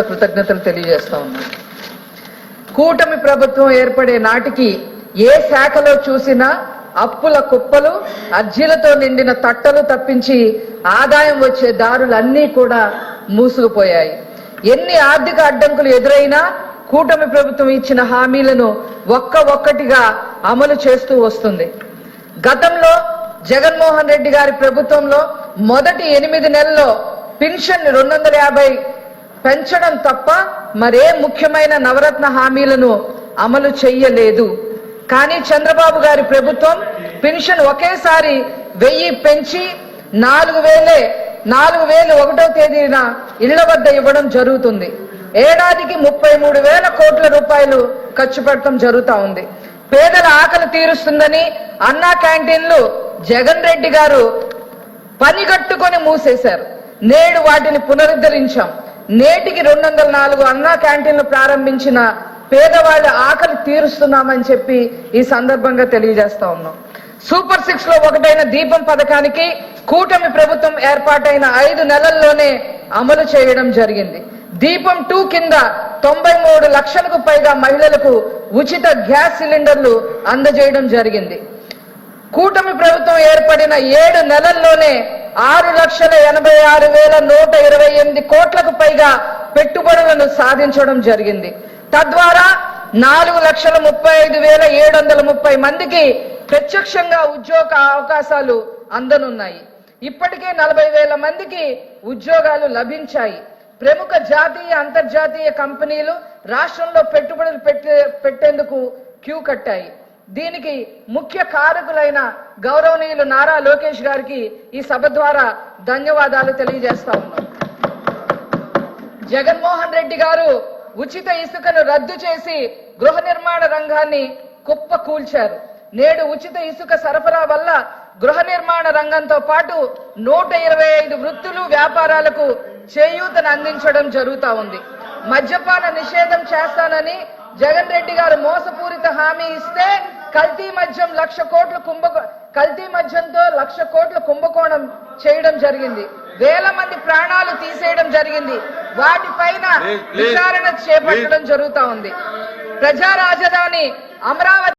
కృతజ్ఞతలు తెలియజేస్తా ఉన్నాను. కూటమి ప్రభుత్వం ఏర్పడే నాటికి ఏ శాఖలో చూసినా అప్పుల కుప్పలు, అర్జీలతో నిండిన తట్టలు తప్పించి ఆదాయం వచ్చే దారులన్నీ కూడా మూసుకుపోయాయి. ఎన్ని ఆర్థిక అడ్డంకులు ఎదురైనా కూటమి ప్రభుత్వం ఇచ్చిన హామీలను ఒక్కటిగా అమలు చేస్తూ వస్తుంది. గతంలో జగన్మోహన్ రెడ్డి గారి ప్రభుత్వంలో మొదటి 8 నెలల్లో పెన్షన్ 250 పెంచడం తప్ప మరే ముఖ్యమైన నవరత్న హామీలను అమలు చేయలేదు. కానీ చంద్రబాబు గారి ప్రభుత్వం పెన్షన్ ఒకేసారి 1000 పెంచి 4000 ఒకటో తేదీన ఇళ్ల వద్ద ఇవ్వడం జరుగుతుంది. ఏడాదికి 33,000 కోట్ల రూపాయలు ఖర్చు పెట్టడం జరుగుతా ఉంది. పేదల ఆకలి తీరుస్తుందని అన్నా క్యాంటీన్లు జగన్ రెడ్డి గారు పనిగట్టుకొని మూసేశారు. నేడు వాటిని పునరుద్ధరించాం. నేటికి 204 అన్నా క్యాంటీన్లు ప్రారంభించిన పేదవాళ్ళ ఆకలి తీరుస్తున్నామని చెప్పి ఈ సందర్భంగా తెలియజేస్తా ఉన్నాం. సూపర్ 6 లో ఒకటైన దీపం పథకానికి కూటమి ప్రభుత్వం ఏర్పాటైన 5 నెలల్లోనే అమలు చేయడం జరిగింది. దీపం 2 కింద 93 లక్షలకు పైగా మహిళలకు ఉచిత గ్యాస్ సిలిండర్లు అందజేయడం జరిగింది. కూటమి ప్రభుత్వం ఏర్పడిన 7 నెలల్లోనే 6,86,128 కోట్లకు పైగా పెట్టుబడులను సాధించడం జరిగింది. తద్వారా 4,35,730 మందికి ప్రత్యక్షంగా ఉద్యోగ అవకాశాలు అందనున్నాయి. ఇప్పటికే 40,000 మందికి ఉద్యోగాలు లభించాయి. ప్రముఖ జాతీయ అంతర్జాతీయ కంపెనీలు రాష్ట్రంలో పెట్టుబడులు పెట్టేందుకు క్యూ కట్టాయి. దీనికి ముఖ్య కారకులైన గౌరవనీయులు నారా లోకేష్ గారికి ఈ సభ ద్వారా ధన్యవాదాలు తెలియజేస్తా ఉన్నాం. జగన్మోహన్ రెడ్డి గారు ఉచిత ఇసుకను రద్దు చేసి గృహ నిర్మాణ రంగాన్ని కుప్పకూల్చారు. నేడు ఉచిత ఇసుక సరఫరా వల్ల గృహ నిర్మాణ రంగంతో పాటు 125 వృత్తులు, వ్యాపారాలకు చేయూతను అందించడం జరుగుతా ఉంది. మద్యపాన నిషేధం చేస్తానని జగన్ రెడ్డి గారు మోసపూరిత హామీ ఇస్తే కల్తీ మద్యంతో 1,00,00,000 కోట్ల కుంభకోణం చేయడం జరిగింది. వేల మంది ప్రాణాలు తీసేయడం జరిగింది. వాటిపైన విచారణ చేపట్టడం జరుగుతా ఉంది. ప్రజా రాజధాని అమరావతి